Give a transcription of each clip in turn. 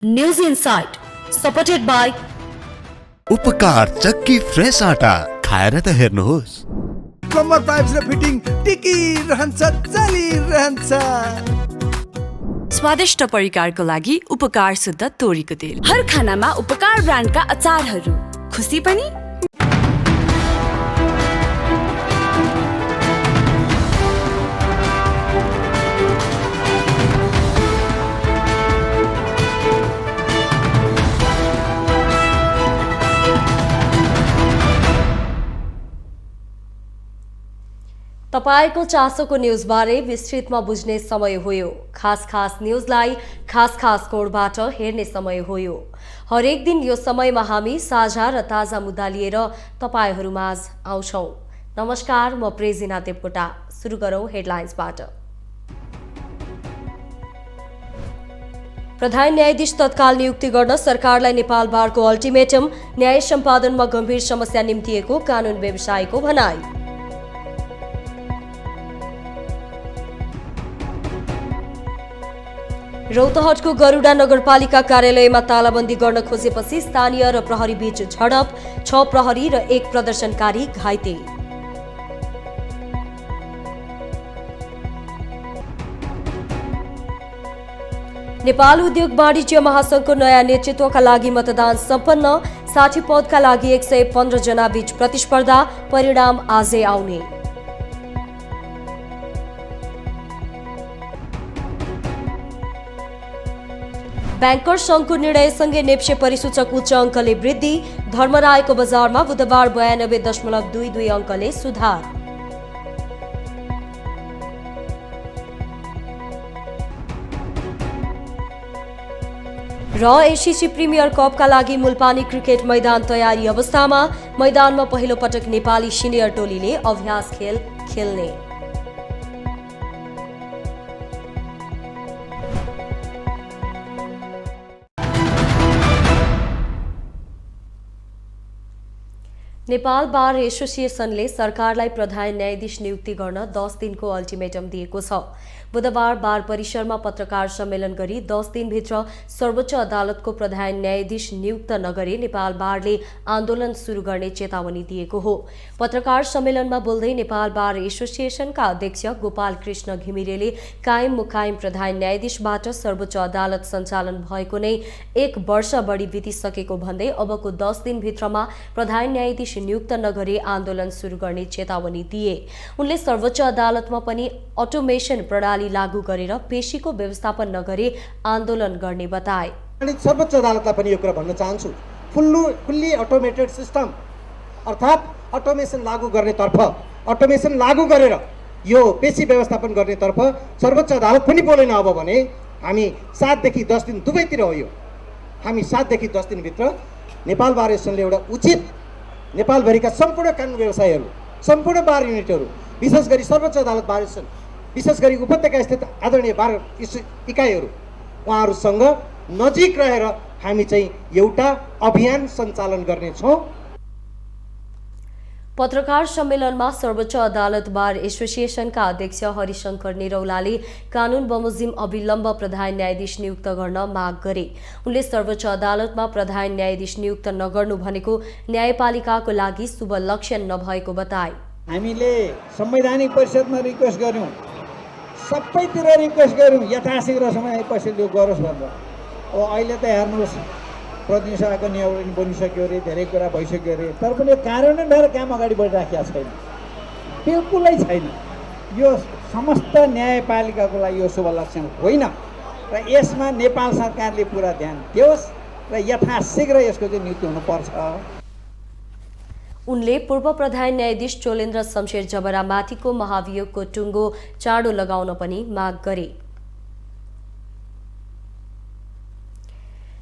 News Insight, supported by उपकार चक्की fresh आटा खाएर त हेर्नुहोस्। प्लम्बर पाइप्स र फिटिङ टिकिरहन्छ चलिरहन्छ। स्वादिष्ट परिकारको लागि उपकार शुद्ध तोरीको तेल। हर खानामा उपकार ब्रान्डका अचारहरू। खुसी पनि। तपाईको चासोको न्यूजबारे विस्तृतमा बुझ्ने समय होयो। खास न्यूजलाई खास कोणबाट हेर्ने समय होयो। हरेक दिन यो समयमा हामी साझा र ताजा मुद्दा लिएर तपाईहरुमाझ आउँछौं। नमस्कार, म प्रेजिना देवकोटा। सुरु गरौं हेडलाइन्सबाट। प्रधान न्यायाधीश तत्काल नियुक्ति गर्न सरकारलाई नेपाल बारको अल्टिमेटम। न्याय सम्पादनमा गम्भीर समस्या निम्तिएको कानून व्यवसायीको भनाई। रौतहटको गरुडा नगरपालिका कार्यालयमा तालाबन्दी गर्न खोजेपछि स्थानीय र प्रहरी बीच झडप। 6 प्रहरी र 1 प्रदर्शनकारी घाइते। नेपाल उद्योग वाणिज्य महासंघको नयाँ नेतृत्वका लागि मतदान सम्पन्न। 60 पदका लागि 115 जना बीच प्रतिस्पर्धा। परिणाम आजै आउने। ब्याङ्कर संघको निर्णयसँगै नेप्से परिसूचक उच्च अङ्कले वृद्धि। धर्मरायको बजारमा बुधबार 92.22 अङ्कले सुधार। र एसिसी प्रिमियर कपका लागि मुलपानी क्रिकेट मैदान तयारी अवस्थामा। मैदानमा पहिलो पटक नेपाली सिनियर टोलीले अभ्यास खेल खेल्ने। नेपाल बार एसोसिएसनले सरकारलाई प्रधान न्यायाधीश नियुक्ति गर्न 10 दिनको अल्टिमेटम दिएको छ। बुधबार बार परिसरमा पत्रकार सम्मेलन गरी 10 दिनभित्र सर्वोच्च अदालतको प्रधान न्यायाधीश नियुक्त नगरे नेपाल बारले आन्दोलन सुरु गर्ने चेतावनी दिएको हो। पत्रकार सम्मेलनमा बोल्दै नेपाल बार एसोसिएसनका अध्यक्ष गोपाल कृष्ण घिमिरेले कायम मुकायम प्रधान न्यायाधीशबाट सर्वोच्च अदालत सञ्चालन भएको नै 1 वर्ष बढी बितिसकेको भन्दै अबको 10 दिनभित्रमा प्रधान न्यायाधीश नियुक्त नगरे आन्दोलन सुरु गर्ने चेतावनी दिए। उनले सर्वोच्च अदालतमा पनि अटोमेसन प्रणाली लागू गरेर पेशीको व्यवस्थापन नगरे आन्दोलन गर्ने बताए। सर्वोच्च अदालतलाई पनि यो कुरा भन्न चाहन्छु, फुल्ली अटोमेटेड सिस्टम अर्थात् अटोमेसन लागू गर्नेतर्फ, अटोमेसन लागू गरेर यो पेशी व्यवस्थापन गर्नेतर्फ सर्वोच्च अदालत पनि बोलेन। अब भने हामी 7 देखि 10 दिन दुवैतिर हो। यो हामी 7 देखि 10 दिनभित्र नेपाल बार एसोसिएसनले एउटा उचित नेपालभरिका सम्पूर्ण कानुन व्यवसायीहरू, सम्पूर्ण बार युनिटहरू, विशेष गरी सर्वोच्च अदालत बार एसोसिएसन, विशेष गरी उपत्यका स्थित आदरणीय बार इकाइहरू, उहाँहरूसँग नजिक रहेर हामी चाहिँ एउटा अभियान सञ्चालन गर्नेछौँ। पत्रकार सम्मेलनमा सर्वोच्च अदालत बार एसोसिएसनका अध्यक्ष हरिशंकर निरौलाले कानून बमोजिम अविलम्ब प्रधान न्यायाधीश नियुक्त गर्न माग गरे। उनले सर्वोच्च अदालतमा प्रधान न्यायाधीश नियुक्त नगर्नु भनेको न्यायपालिकाको लागि शुभ लक्षण नभएको बताए। हामीले संवैधानिक परिषदमा रिक्वेस्ट गर्यौँ, सबैतिर रिक्वेस्ट गर्यौँ यथाशीघ्र समय पछि यो गरोस् भनेर। अब अहिले त हेर्नुहोस् प्रतिनिधि सभाको नियम बनिसक्यो अरे, धेरै कुरा भइसक्यो अरे, तर पनि यो कार्यान्वयन भएर काम अगाडि बढिराखेको छैन, बिल्कुलै छैन। यो समस्त न्यायपालिकाको लागि यो शुभ लक्षण होइन र यसमा नेपाल सरकारले पुरा ध्यान दियोस् र यथाशीघ्र यसको चाहिँ नियुक्ति हुनुपर्छ। उनले पूर्व प्रधान न्यायाधीश चोलेन्द्र शमशेर जबरामाथिको महाभियोगको टुङ्गो चाँडो लगाउन पनि माग गरे।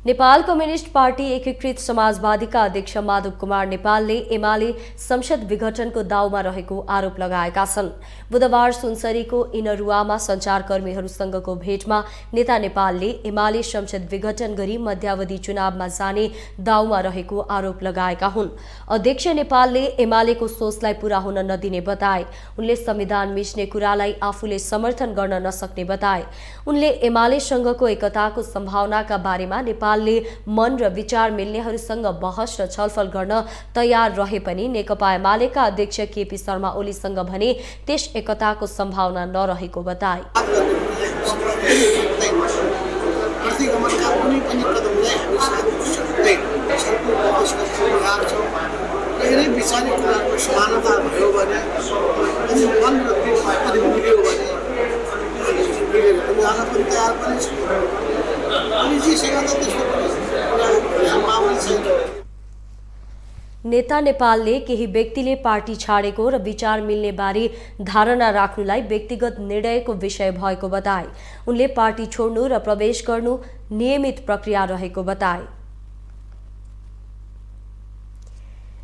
नेपाल कम्युनिस्ट पार्टी एकीकृत समाजवादीका अध्यक्ष माधव कुमार नेपालले एमाले संसद विघटनको दाउमा रहेको आरोप लगाएका छन्। बुधबार सुनसरीको इनरुवामा सञ्चारकर्मीहरूसँगको भेटमा नेता नेपालले एमाले संसद विघटन गरी मध्यावधि चुनावमा जाने दाउमा रहेको आरोप लगाएका हुन्। अध्यक्ष नेपालले एमालेको सोचलाई पूरा हुन नदिने बताए। उनले संविधान मिच्ने कुरालाई आफूले समर्थन गर्न नसक्ने बताए। उनले एमालेसँगको एकताको सम्भावनाका बारेमा नेपालले मन र विचार मिल्नेहरूसँग बहस र छलफल गर्न तयार रहे पनि नेकपा एमालेका अध्यक्ष केपी शर्मा ओलीसँग भने त्यस एकताको सम्भावना नरहेको बताए। नेता नेपालले केही व्यक्तिले पार्टी छाडेको र विचार मिल्ने बारे धारणा राख्नुलाई व्यक्तिगत निर्णयको विषय भएको बताए। उनले पार्टी छोड्नु र प्रवेश गर्नु नियमित प्रक्रिया रहेको बताए।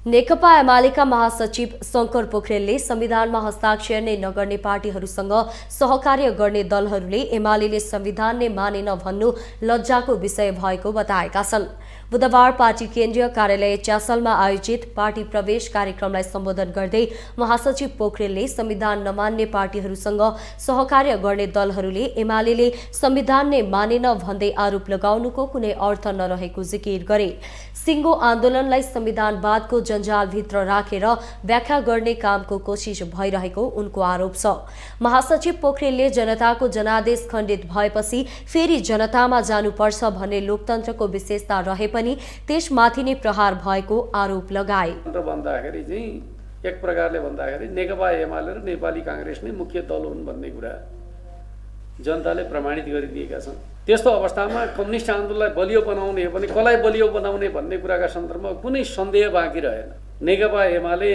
नेकपा एमालेका महासचिव शंकर पोखरेलले संविधानमा हस्ताक्षर नै नगर्ने पार्टीहरूसँग सहकार्य गर्ने दलहरूले एमालेले संविधान नै मानेन भन्नु लज्जाको विषय भएको बताएका छन्। बुधबार पार्टी केन्द्रीय कार्यालय च्यासलमा आयोजित पार्टी प्रवेश कार्यक्रमलाई सम्बोधन गर्दै महासचिव पोखरेलले संविधान नमान्ने पार्टीहरूसँग सहकार्य गर्ने दलहरूले एमालेले संविधान नै मानेन भन्दै आरोप लगाउनुको कुनै अर्थ नरहेको जिकिर गरे। सिङ्गो आन्दोलनलाई संविधानवादको जन्जालभित्र राखेर व्याख्या गर्ने कामको कोसिस भइरहेको उनको आरोप छ। महासचिव पोखरेलले जनताको जनादेश खण्डित भएपछि फेरि जनतामा जानुपर्छ भन्ने लोकतन्त्रको विशेषता रहे पनि त्यसमाथि नै प्रहार भएको आरोप लगाए। भन्दाखेरि चाहिँ एक प्रकारले भन्दाखेरि नेकपा एमाले र नेपाली कांग्रेस नै मुख्य दल हुन् भन्ने कुरा जनताले प्रमाणित गरिदिएका छन्। त्यस्तो अवस्थामा कम्युनिस्ट आन्दोलनलाई बलियो बनाउने हो भने कसलाई बलियो बनाउने भन्ने कुराका सन्दर्भमा कुनै सन्देह बाँकी रहेन। नेकपा एमाले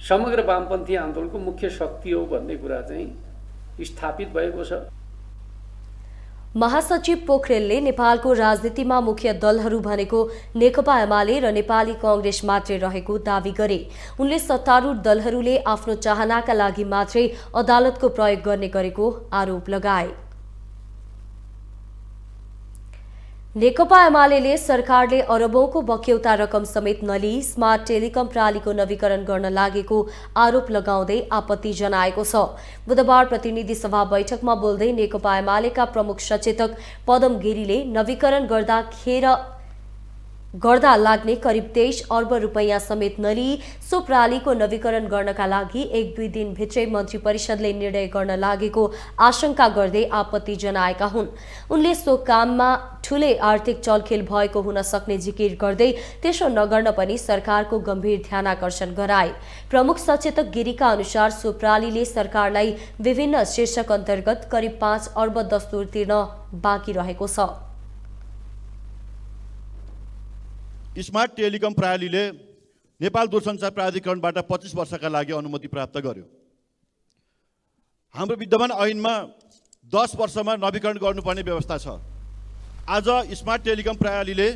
समग्र वामपन्थी आन्दोलनको मुख्य शक्ति हो भन्ने कुरा चाहिँ स्थापित भएको छ। महासचिव पोखरेलले नेपालको राजनीतिमा मुख्य दलहरू भनेको नेकपा एमाले र नेपाली कांग्रेस मात्रै रहेको दावी गरे। उनले सत्तारूढ दलहरूले आफ्नो चाहनाका लागि मात्रै अदालतको प्रयोग गर्ने गरेको आरोप लगाए। नेकपा एमालेले सरकारले अरबौंको बक्यौता रकम समेत नलिई स्मार्ट टेलिकम प्रणालीको नवीकरण गर्न लागेको आरोप लगाउँदै आपत्ति जनाएको छ। बुधबार प्रतिनिधि सभा बैठकमा बोल्दै नेकपा एमालेका प्रमुख सचेतक पदम गिरीले नवीकरण गर्दा लाग्ने करिब 23 अर्ब रुपैयाँ समेत नलिई सो प्रणालीको नवीकरण गर्नका लागि 1-2 दिनभित्रै मन्त्री परिषदले निर्णय गर्न लागेको आशंका गर्दै आपत्ति जनाएका हुन्। उनले सो काममा ठूलै आर्थिक चलखेल भएको हुन सक्ने जिकिर गर्दै त्यसो नगर्न पनि सरकारको गम्भीर ध्यानाकर्षण गराए। प्रमुख सचेतक गिरीका अनुसार सो प्रणालीले सरकारलाई विभिन्न शीर्षक अन्तर्गत करिब 5 अर्ब दस्तुर तिर्न बाँकी रहेको छ। स्मार्ट टेलिकम प्रणालीले नेपाल दूरसञ्चार प्राधिकरणबाट 25 वर्षका लागि अनुमति प्राप्त गर्यो। हाम्रो विद्यमान ऐनमा 10 वर्षमा नवीकरण गर्नुपर्ने व्यवस्था छ। आज स्मार्ट टेलिकम प्रणालीले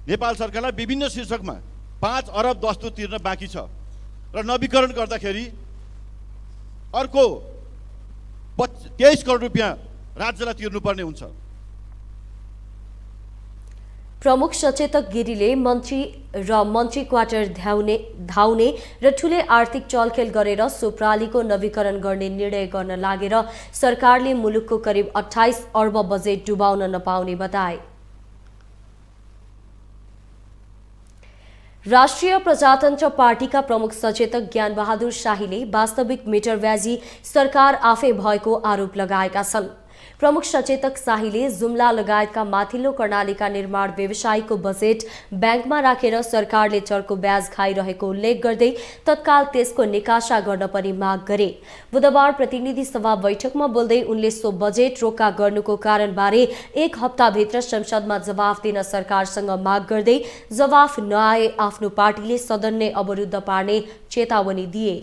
नेपाल सरकारलाई विभिन्न शीर्षकमा 5 अरब दस्तुर तिर्न बाँकी छ र नवीकरण गर्दाखेरि अर्को 23 करोड रुपियाँ राज्यलाई तिर्नुपर्ने हुन्छ। प्रमुख सचेतक गिरीले मन्त्री क्वार्टर धाउने र ठूलै आर्थिक चलखेल गरेर सो प्रणालीको नवीकरण गर्ने निर्णय गर्न लागेर सरकारले मुलुकको करिब 28 अर्ब बजेट डुबाउन नपाउने बताए। राष्ट्रिय प्रजातन्त्र पार्टीका प्रमुख सचेतक ज्ञानबहादुर शाहीले वास्तविक मिटरब्याजी सरकार आफै भएको आरोप लगाएका छन्। प्रमुख सचेतक शाहीले जुम्ला लगायतका माथिल्लो कर्णालीका निर्माण व्यवसायीको बजेट ब्याङ्कमा राखेर सरकारले चर्को ब्याज खाइरहेको उल्लेख गर्दै तत्काल त्यसको निकासा गर्न पनि माग गरे। बुधबार प्रतिनिधि सभा बैठकमा बोल्दै उनले सो बजेट रोक्का गर्नुको कारणबारे 1 हप्ताभित्र संसदमा जवाफ दिन सरकारसँग माग गर्दै जवाफ नआए आफ्नो पार्टीले सदन नै अवरुद्ध पार्ने चेतावनी दिए।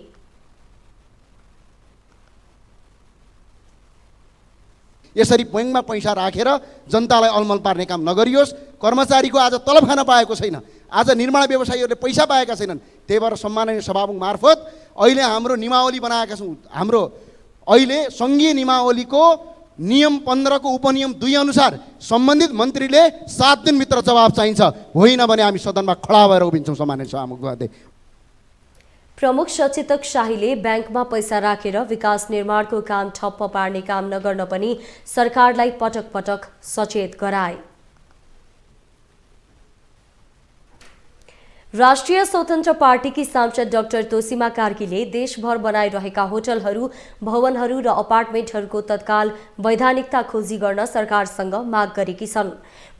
यसरी बैङ्कमा पैसा राखेर जनतालाई अलमल पार्ने काम नगरियोस्। कर्मचारीको आज तलब खान पाएको छैन, आज निर्माण व्यवसायीहरूले पैसा पाएका छैनन्। त्यही भएर सम्माननीय सभामुख मार्फत अहिले हाम्रो नियमावली बनाएका छौँ। हाम्रो अहिले सङ्घीय नियमावलीको नियम 15 को उपनियम 2 अनुसार सम्बन्धित मन्त्रीले 7 दिनभित्र जवाब चाहिन्छ, होइन भने हामी सदनमा खडा भएर उभिन्छौँ। सम्माननीय सभामुख महोदय, प्रमुख सचेतक शाहीले ब्याङ्कमा पैसा राखेर विकास निर्माणको काम ठप्प पार्ने काम नगर्न पनि सरकारलाई पटक पटक सचेत गराए। राष्ट्रिय स्वतन्त्र पार्टीकी सांसद डाक्टर तोसीमा कार्कीले देशभर बनाइरहेका होटलहरू, भवनहरू र अपार्टमेन्टहरूको तत्काल वैधानिकता खोजी गर्न सरकारसँग माग गरेकी छन्।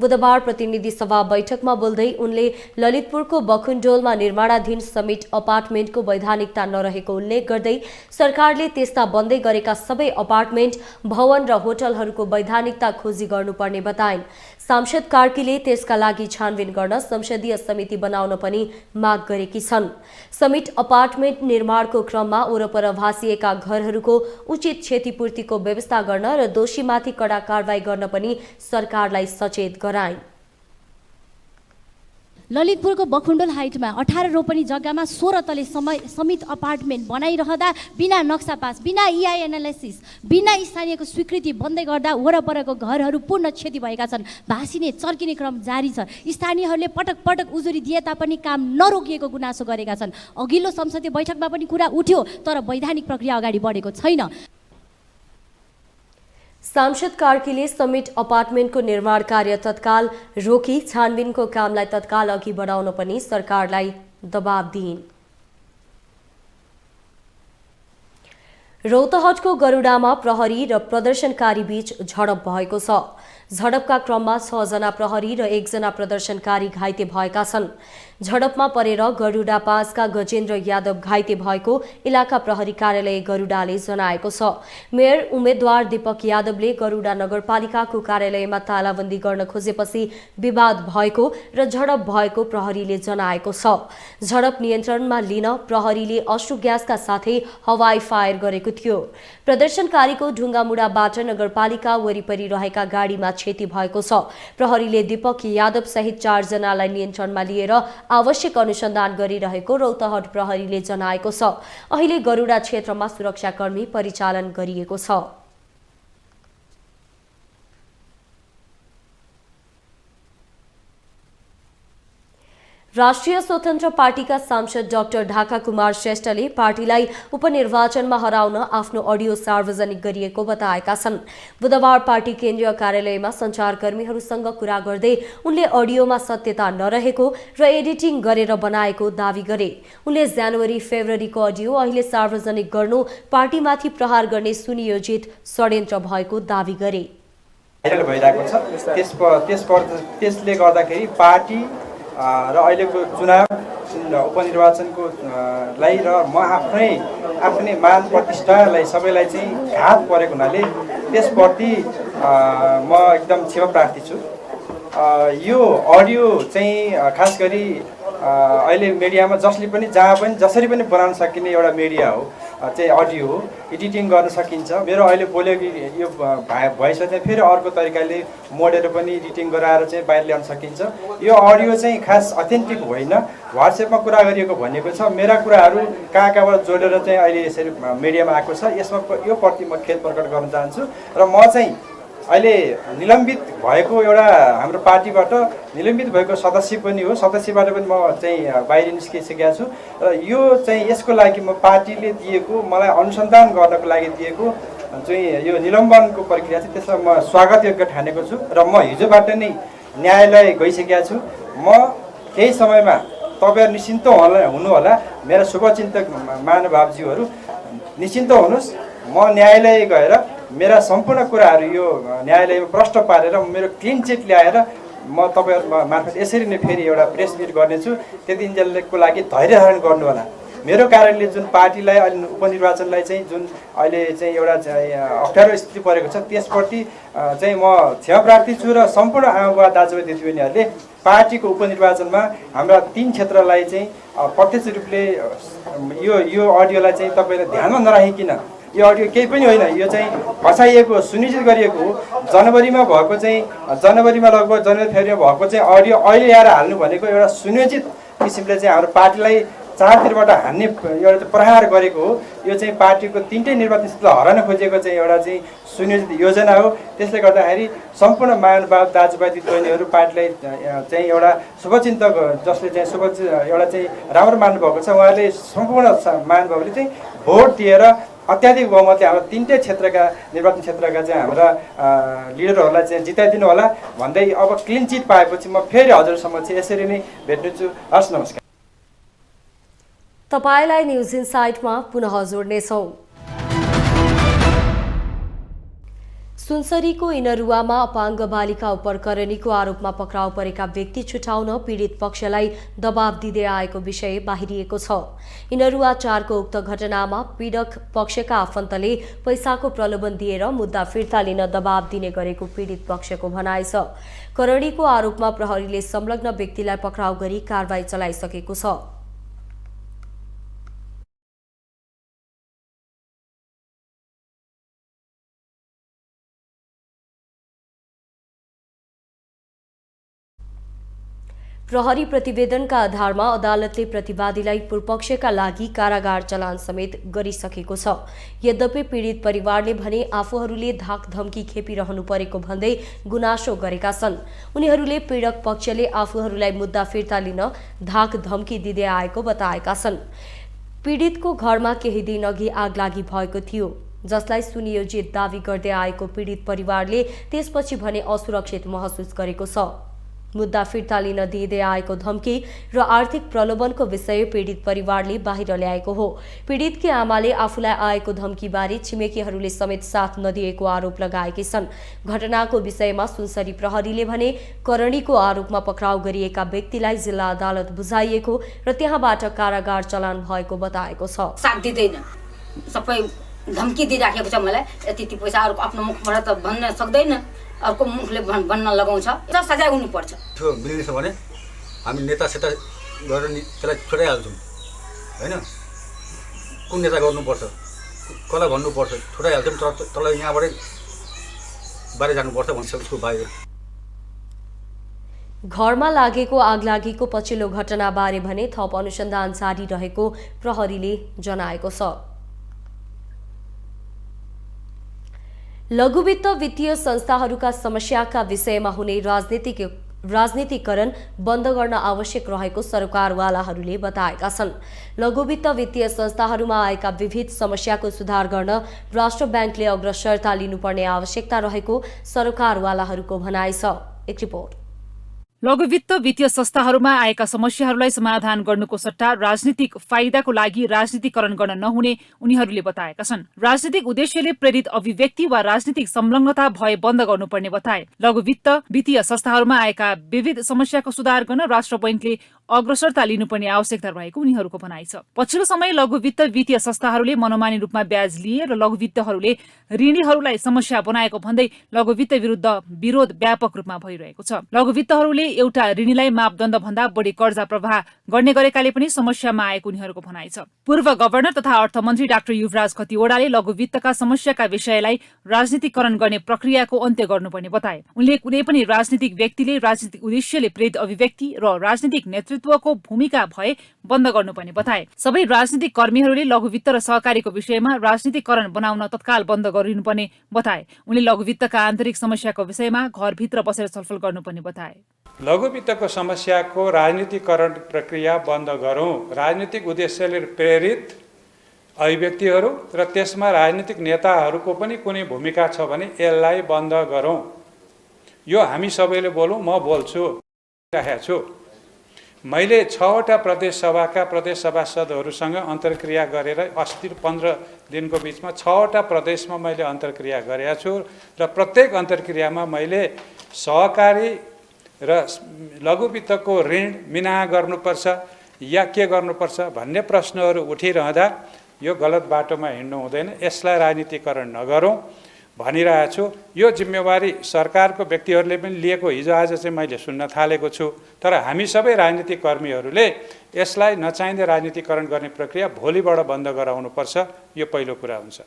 बुधबार प्रतिनिधि सभा बैठकमा बोल्दै उनले ललितपुरको बखुन्डोलमा निर्माणाधीन समिट अपार्टमेन्टको वैधानिकता नरहेको उल्लेख गर्दै सरकारले त्यस्ता बन्दै गरेका सबै अपार्टमेन्ट, भवन र होटलहरूको वैधानिकता खोजी गर्नुपर्ने बताइन्। सांसद कार्कीले त्यसका लागि छानबिन गर्न संसदीय समिति बनाउन पनि माग गरेकी छन्। समिट अपार्टमेन्ट निर्माणको क्रममा वरपर भासिएका घरहरूको उचित क्षतिपूर्तिको व्यवस्था गर्न र दोषीमाथि कडा कारवाही गर्न पनि सरकारलाई सचेत गराइन्। ललितपुरको बखुन्डोल हाइटमा 18 रोपनी जग्गामा 16 तले समित अपार्टमेन्ट बनाइरहँदा बिना नक्सा पास, बिना EI एनालिसिस, बिना स्थानीयको स्वीकृति बन्दै गर्दा वरपरको घरहरू पूर्ण क्षति भएका छन्। भासिने चर्किने क्रम जारी छ। स्थानीयहरूले पटक पटक उजुरी दिए तापनि काम नरोकिएको गुनासो गरेका छन्। अघिल्लो संसदीय बैठकमा पनि कुरा उठ्यो, तर वैधानिक प्रक्रिया अगाडि बढेको छैन। सांसद कार्कीले समिट अपार्टमेन्टको निर्माण कार्य तत्काल रोकी छानबिनको कामलाई तत्काल अघि बढाउन पनि सरकारलाई दबाब दिइन्। रौतहटको गरुडामा प्रहरी र प्रदर्शनकारी बीच झडप भएको छ। झडपका क्रममा 6 जना प्रहरी र 1 जना प्रदर्शनकारी घाइते भएका छन्। झडपमा परेर गरुडा 5 का गजेन्द्र यादव घाइते भएको इलाका प्रहरी कार्यालय गरुडाले जनाएको छ। मेयर उम्मेद्वार दीपक यादवले गरुडा नगरपालिकाको कार्यालयमा तालाबन्दी गर्न खोजेपछि विवाद भएको र झडप भएको प्रहरीले जनाएको छ। झडप नियन्त्रणमा लिन प्रहरीले अश्रु ग्यासका साथै हवाई फायर गरेको थियो। प्रदर्शनकारीको ढुङ्गामुढाबाट नगरपालिका वरिपरि रहेका गाडीमा क्षति भएको छ। प्रहरीले दीपक यादव सहित 4 जनालाई नियन्त्रणमा लिएर आवश्यक अनुसन्धान गरिरहेको रौतहट प्रहरीले जनाएको छ। अहिले गरुडा क्षेत्रमा सुरक्षाकर्मी परिचालन गरिएको छ। राष्ट्रिय स्वतन्त्र पार्टीका सांसद डाक्टर ढाका कुमार श्रेष्ठले पार्टीलाई उपनिर्वाचनमा हराउन आफ्नो अडियो सार्वजनिक गरिएको बताएका छन्। बुधबार पार्टी केन्द्रीय कार्यालयमा सञ्चारकर्मीहरूसँग कुरा गर्दै उनले अडियोमा सत्यता नरहेको र एडिटिङ गरेर बनाएको दावी गरे। उनले जनवरी फेब्रुअरीको अडियो अहिले सार्वजनिक गर्नु पार्टीमाथि प्रहार गर्ने सुनियोजित षड्यन्त्र भएको दावी गरे। भइरहेको छ, त्यसले गर्दाखेरि पार्टी र अहिलेको चुनाव उपनिर्वाचनको लाई र म आफ्नै मान प्रतिष्ठालाई सबैलाई चाहिँ घात परेको हुनाले त्यसप्रति म एकदम क्षमाप्रार्थी छु। यो अडियो चाहिँ खास गरी अहिले मिडियामा जसले पनि जहाँ पनि जसरी पनि बनाउन सकिने एउटा मिडिया हो, चाहिँ अडियो हो, एडिटिङ गर्न सकिन्छ। मेरो अहिले बोलेको यो भइसक्यो चाहिँ फेरि अर्को तरिकाले मोडेर पनि एडिटिङ गराएर चाहिँ बाहिर ल्याउन सकिन्छ। यो अडियो चाहिँ खास अथेन्टिक होइन, वाट्सएपमा कुरा गरिएको भनेको छ। मेरा कुराहरू कहाँबाट जोडेर चाहिँ अहिले यसरी मिडियामा आएको छ, यसमा यो प्रति म खेद प्रकट गर्न चाहन्छु। र म चाहिँ अहिले निलम्बित भएको एउटा हाम्रो पार्टीबाट निलम्बित भएको सदस्य पनि हो, सदस्यबाट पनि म चाहिँ बाहिर निस्किसकेको छु। र यो चाहिँ यसको लागि म पार्टीले दिएको मलाई अनुसन्धान गर्नको लागि दिएको चाहिँ यो निलम्बनको प्रक्रिया चाहिँ त्यसमा म स्वागत योग्य ठानेको छु। र म हिजोबाट नै न्यायालय गइसकेको छु। म केही समयमा तपाईँहरू निश्चिन्त हुनु होला, मेरा शुभचिन्तक महानुभावज्यूहरू निश्चिन्त हुनुहोस्। म न्यायालय गएर मेरा सम्पूर्ण कुराहरू यो न्यायालयमा प्रष्ट पारेर मेरो क्लिन चिट ल्याएर म तपाईँहरू मार्फत यसरी नै फेरि एउटा प्रेस मिट गर्नेछु। त्यति इन्जेलको लागि धैर्य धारण गर्नु होला। मेरो कारणले जुन पार्टीलाई अहिले उपनिर्वाचनलाई चाहिँ जुन अहिले चाहिँ एउटा अप्ठ्यारो स्थिति परेको छ त्यसप्रति चाहिँ म क्षमाप्रार्थी छु। र सम्पूर्ण आमाबुवा दाजुभाइ दिदीबहिनीहरूले पार्टीको उपनिर्वाचनमा हाम्रा 3 क्षेत्रलाई चाहिँ प्रत्यक्ष रूपले यो अडियोलाई चाहिँ तपाईँले ध्यानमा नराखिकन यो अडियो केही पनि होइन, यो चाहिँ हँसाइएको सुनिश्चित गरिएको हो। जनवरीमा भएको चाहिँ जनवरीमा लगभग जनवरी फेब्रुअरीमा भएको चाहिँ अडियो अहिले ल्याएर हाल्नु भनेको एउटा सुनियोजित किसिमले चाहिँ हाम्रो पार्टीलाई चारतिरबाट हान्ने एउटा प्रहार गरेको हो। यो चाहिँ पार्टीको तिनटै निर्वाचन क्षेत्रलाई हराउन खोजेको चाहिँ एउटा चाहिँ सुनियोजित योजना हो। त्यसले गर्दाखेरि सम्पूर्ण महानुभाव दाजुभाइ दिदीबहिनीहरू पार्टीलाई चाहिँ एउटा शुभचिन्तक जसले चाहिँ एउटा चाहिँ राम्रो मान्नुभएको छ, उहाँले सम्पूर्ण महानुभावले चाहिँ भोट दिएर अत्याधिक बहुमतले हाम्रो तिनटै क्षेत्रका निर्वाचन क्षेत्रका चाहिँ हाम्रा लिडरहरूलाई चाहिँ जिताइदिनु होला भन्दै अब क्लिन चिट पाएपछि म फेरि हजुरसम्म चाहिँ यसरी नै भेट्नु छु। हस्, नमस्कार। तपाईलाई न्युज इनसाइटमा पुनः जोड्नेछौँ। सुनसरीको इनरुवामा अपाङ्ग बालिका उपकरणीको आरोपमा पक्राउ परेका व्यक्ति छुटाउन पीडित पक्षलाई दबाब दिँदै आएको विषय बाहिरिएको छ। इनरुवा 4 को उक्त घटनामा पीडक पक्षका आफन्तले पैसाको प्रलोभन दिएर मुद्दा फिर्ता लिन दबाब दिने गरेको पीडित पक्षको भनाइ छ। करणीको आरोपमा प्रहरीले संलग्न व्यक्तिलाई पक्राउ गरी कारबाही चलाइसकेको छ। प्रहरी प्रतिवेदनका आधारमा अदालतले प्रतिवादीलाई पूर्वपक्षका लागि कारागार चलान समेत गरिसकेको छ। यद्यपि पीडित परिवारले भने आफूहरूले धाकधम्की खेपिरहनु परेको भन्दै गुनासो गरेका छन्। उनीहरूले पीडक पक्षले आफूहरूलाई मुद्दा फिर्ता लिन धाकधम्की दिँदै आएको बताएका छन्। पीडितको घरमा केही दिन अघि आगलागी भएको थियो, जसलाई सुनियोजित दावी गर्दै आएको पीडित परिवारले त्यसपछि भने असुरक्षित महसुस गरेको छ। मुद्दा फिर्ता लिन दिँदै आएको धम्की र आर्थिक प्रलोभनको विषय पीडित परिवारले बाहिर ल्याएको हो। पीडितकी आमाले आफूलाई आएको धम्कीबारे छिमेकीहरूले समेत साथ नदिएको आरोप लगाएकी छन्। घटनाको विषयमा सुनसरी प्रहरीले भने करणीको आरोपमा पक्राउ गरिएका व्यक्तिलाई जिल्ला अदालत बुझाइएको र त्यहाँबाट कारागार चलान भएको बताएको छ। साथ दिँदैन, सबै धम्की दिइराखेको छ। मलाई यति पैसा अरूको आफ्नो मुखबाट त भन्न सक्दैन, अर्को मुखले भन्न लगाउँछ। सजाय हुनुपर्छ। त्यो मिल्नेछ भने हामी नेता सेता गरेर त्यसलाई छुटाइहाल्छौँ होइन। कुन नेता गर्नुपर्छ, कसलाई भन्नुपर्छ छुटाइहाल्छौँ। तर यहाँबाटै बाहिर जानुपर्छ भन्छ उसको बाहिर। घरमा लागेको आगलागीको पछिल्लो घटनाबारे भने थप अनुसन्धान जारी रहेको प्रहरीले जनाएको छ। लघुवित्त वित्तीय संस्थाहरूका समस्याका विषयमा हुने राजनीतिकरण बन्द गर्न आवश्यक रहेको सरकारवालाहरूले बताएका छन्। लघुवित्त वित्तीय संस्थाहरूमा आएका विविध समस्याको सुधार गर्न राष्ट्र ब्याङ्कले अग्रसरता लिनुपर्ने आवश्यकता रहेको सरकारवालाहरूको भनाइ छ। एक रिपोर्ट। लघुवित्त वित्तीय संस्थाहरूमा आएका समस्याहरूलाई समाधान गर्नुको सट्टा राजनीतिक फाइदाको लागि राजनीतिकरण गर्न नहुने उनीहरूले बताएका छन्। राजनीतिक उद्देश्यले प्रेरित अभिव्यक्ति वा राजनीतिक संलग्नता भए बन्द गर्नुपर्ने बताए। लघुवित्त वित्तीय संस्थाहरूमा आएका विविध समस्याको सुधार गर्न राष्ट्र बैंकले अग्रसरता लिनुपर्ने आवश्यकता रहेको उनीहरूको भनाइ छ। पछिल्लो समय लघुवित्त वित्तीय संस्थाहरूले मनोमानी रूपमा ब्याज लिए र लघुवित्तहरूले ऋणीहरूलाई समस्या बनाएको भन्दै लघुवित्त विरुद्ध विरोध व्यापक रूपमा भइरहेको छ। लघुवित्तहरूले एउटा ऋणीलाई मापदण्ड भन्दा बढी कर्जा प्रवाह गर्ने गरेकाले पनि समस्यामा आएको उनीहरूको भनाइ छ। पूर्व गभर्नर तथा अर्थमन्त्री डाक्टर युवराज खतिवड़ाले लघुवित्तका समस्याका विषयलाई राजनीतिकरण गर्ने प्रक्रियाको अन्त्य गर्नुपर्ने बताए। उनले कुनै पनि राजनीतिक व्यक्तिले राजनीतिक उद्देश्यले प्रेरित अभिव्यक्ति र राजनीतिक नेतृत्वको भूमिका भए बन्द गर्नुपर्ने बताए। सबै राजनीतिक कर्मीहरूले लघुवित्त र सहकारीको विषयमा राजनीतिकरण बनाउन तत्काल बन्द गरिनुपर्ने बताए। उनले लघुवित्तका आन्तरिक समस्याको विषयमा घरभित्र बसेर छलफल गर्नुपर्ने बताए। लघुवित्तको समस्याको राजनीतिकरण प्रक्रिया बन्द गरौँ। राजनीतिक उद्देश्यले प्रेरित अभिव्यक्तिहरू र त्यसमा राजनीतिक नेताहरूको पनि कुनै भूमिका छ भने यसलाई बन्द गरौँ। यो हामी सबैले बोलौँ, म बोल्छु राखेको छु। मैले 6वटा प्रदेश सभासदहरूसँग अन्तर्क्रिया गरेर अस्ति 15 दिनको बिचमा 6वटा प्रदेशमा मैले अन्तर्क्रिया गरेका छु र प्रत्येक अन्तर्क्रियामा मैले सहकारी र लघुवित्तको ऋण मिना गर्नुपर्छ या के गर्नुपर्छ भन्ने प्रश्नहरू उठिरहँदा यो गलत बाटोमा हिँड्नु हुँदैन, यसलाई राजनीतिकरण नगरौँ भनिरहेको छु। यो जिम्मेवारी सरकारको व्यक्तिहरूले पनि लिएको हिजो आज चाहिँ मैले सुन्न थालेको छु। तर हामी सबै राजनीतिक कर्मीहरूले यसलाई नचाहिँदै राजनीतिकरण गर्ने प्रक्रिया भोलिबाट बन्द गराउनुपर्छ। यो पहिलो कुरा हुन्छ।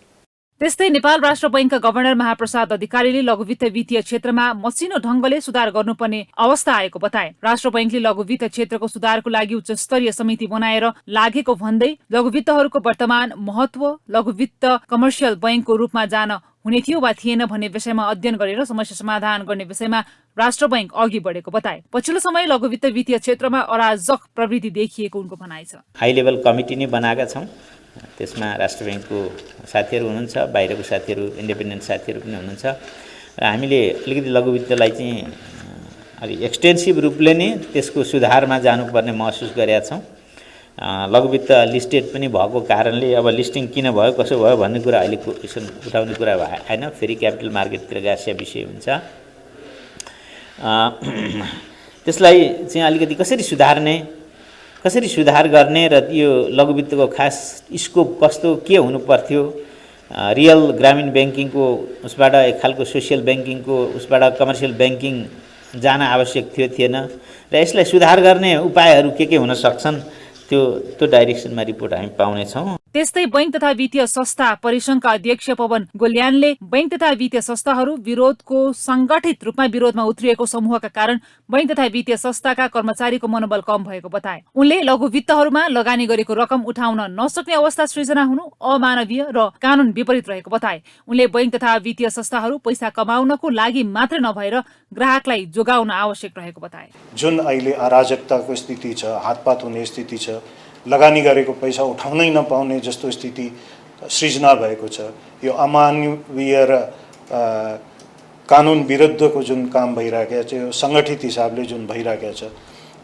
त्यस्तै नेपाल राष्ट्र बैंकका गभर्नर महाप्रसाद अधिकारीले लघुवित्त वित्तीय क्षेत्रमा मसिनो ढंगले सुधार गर्नुपर्ने अवस्था आएको बताए। राष्ट्र बैंकले लघुवित्त क्षेत्रको सुधारको लागि उच्च स्तरीय समिति बनाएर लागेको भन्दै लघुवित्तहरूको वर्तमान महत्व, लघुवित्त कमर्सियल बैंकको रूपमा जान हुने थियो वा थिएन भन्ने विषयमा अध्ययन गरेर समस्या समाधान गर्ने विषयमा राष्ट्र बैंक अघि बढेको बताए। पछिल्लो समय लघुवित्त वित्तीय क्षेत्रमा अराजक प्रवृत्ति देखिएको उनको भनाइ छ। हाई लेभल कमिटी नै बनाएका छौँ, त्यसमा राष्ट्र बैंकको साथीहरू हुनुहुन्छ, बाहिरको साथीहरू, इन्डिपेन्डेन्ट साथीहरू पनि हुनुहुन्छ र हामीले अलिकति लघुवित्तलाई चाहिँ अलि एक्सटेन्सिभ रूपले नै त्यसको सुधारमा जानुपर्ने महसुस गरेका छौँ। लघुवित्त लिस्टेड पनि भएको कारणले अब लिस्टिङ किन भयो, कसो भयो भन्ने कुरा अहिले क्वेसन उठाउने कुरा होइन, फेरि क्यापिटल मार्केटतिर गाँसिया विषय हुन्छ। त्यसलाई चाहिँ अलिकति कसरी सुधार गर्ने र यो लघुवित्तको खास स्कोप कस्तो के हुनु पर्थ्यो, रियल ग्रामीण ब्याङ्किङको उसबाट एक खालको सोसियल ब्याङ्किङको उसबाट कमर्सियल ब्याङ्किङ जान आवश्यक थियो थिएन र यसलाई सुधार गर्ने उपायहरू के हुन सक्छन्, त्यो डाइरेक्सनमा रिपोर्ट हामी पाउनेछौँ। त्यस्तै बैंक तथा वित्तीय संस्था परिसंघका अध्यक्ष पवन गोल्यानले बैंक तथा वित्तीय संस्थाहरू विरोधको संगठित रूपमा विरोधमा उत्रिएको समूहका कारण बैंक तथा वित्तीय संस्थाका कर्मचारीको मनोबल कम भएको बताए। उनले लघुवित्तहरूमा लगानी गरेको रकम उठाउन नसक्ने अवस्था सृजना हुनु अमानवीय र कानून विपरीत रहेको बताए। उनले बैंक तथा वित्तीय संस्थाहरू पैसा कमाउनको लागि मात्र नभएर ग्राहकलाई जोगाउन आवश्यक रहेको बताए। जुन अहिले अराजकताको स्थिति छ, हातपात हुने स्थिति छ, लगानी गरेको पैसा उठाउनै नपाउने जस्तो स्थिति सृजना भएको छ, यो अमानवीय र कानुन विरुद्धको जुन काम भइरहेको छ, यो सङ्गठित हिसाबले जुन भइरहेको छ,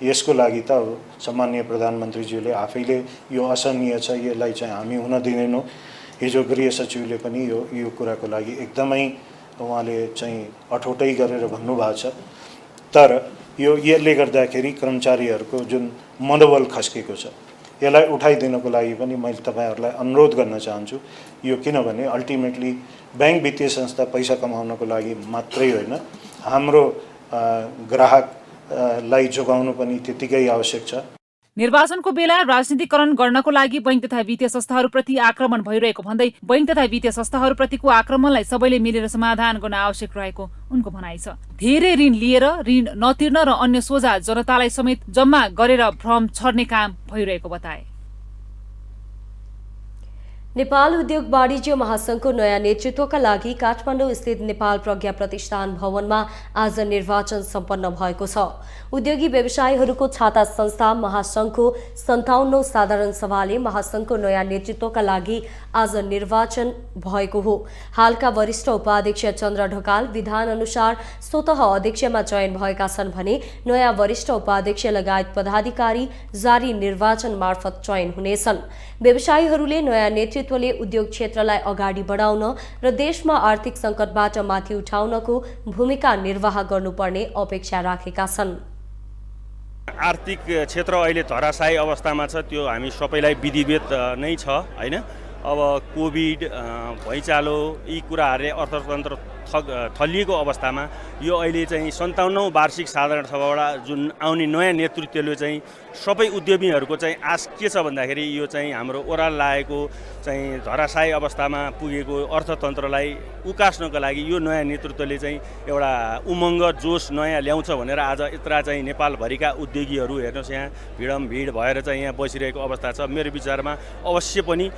यसको लागि त सम्माननीय प्रधानमन्त्रीज्यूले आफैले यो असहनीय छ, यसलाई चाहिँ हामी हुन दिँदैनौँ। हिजो गृह सचिवले पनि यो कुराको लागि एकदमै उहाँले चाहिँ अठोटै गरेर भन्नुभएको छ। तर यसले गर्दाखेरि कर्मचारीहरूको जुन मनोबल खस्केको छ, यसलाई उठाइदिनको लागि पनि मैले तपाईहरुलाई अनुरोध गर्न चाहन्छु। यो किनभने अल्टिमेटली बैंक वित्तीय संस्था पैसा कमाउनको लागि मात्रै होइन, हाम्रो ग्राहकलाई जोगाउनु पनि त्यतिकै आवश्यक छ। निर्वाचनको बेला राजनीतिकरण गर्नको लागि बैंक तथा वित्तीय संस्थाहरूप्रति आक्रमण भइरहेको भन्दै बैंक तथा वित्तीय संस्थाहरूप्रतिको आक्रमणलाई सबैले मिलेर समाधान गर्न आवश्यक रहेको उनको भनाइ छ। धेरै ऋण लिएर ऋण नतिर्न र अन्य सोझा जनतालाई समेत जम्मा गरेर भ्रम छर्ने काम भइरहेको बताए। नेपाल उद्योग वाणिज्य महासंघको नयाँ नेतृत्वका लागि काठमाडौँ स्थित नेपाल प्रज्ञा प्रतिष्ठान भवनमा आज निर्वाचन सम्पन्न भएको छ। उद्योगी व्यवसायीहरूको छाता संस्था महासंघको 57औं साधारण सभाले महासंघको नयाँ नेतृत्वका लागि आज निर्वाचन भएको हो। हालका वरिष्ठ उपाध्यक्ष चन्द्र ढकाल विधान अनुसार स्वतः अध्यक्षमा चयन भएका छन् भने नयाँ वरिष्ठ उपाध्यक्ष लगायत पदाधिकारी जारी निर्वाचन मार्फत चयन हुनेछन्। व्यवसायीहरूले नयाँ नेतृत्वले उद्योग क्षेत्रलाई अगाडि बढाउन र देशमा आर्थिक संकटबाट माथि उठाउनको भूमिका निर्वाह गर्नुपर्ने अपेक्षा राखेका छन्। आर्थिक क्षेत्र अहिले धराशायी अवस्थामा छ, त्यो हामी सबैलाई विधिवत नै छ हैन। अब कोभिड, भैँचालो यी कुराहरूले अर्थतन्त्र थलिएको अवस्थामा यो अहिले चाहिँ 57औं वार्षिक साधारण सभाबाट जुन आउने नयाँ नेतृत्वले चाहिँ सबै उद्यमीहरूको चाहिँ आश के छ भन्दाखेरि यो चाहिँ हाम्रो ओराल लागेको चाहिँ धराशायी अवस्थामा पुगेको अर्थतन्त्रलाई उकास्नको लागि यो नयाँ नेतृत्वले चाहिँ एउटा उमङ्ग जोस नयाँ ल्याउँछ भनेर आज यत्रा चाहिँ नेपालभरिका उद्योगीहरू हेर्नुहोस् यहाँ भिड भएर चाहिँ यहाँ बसिरहेको अवस्था छ। मेरो विचारमा अवश्य पनि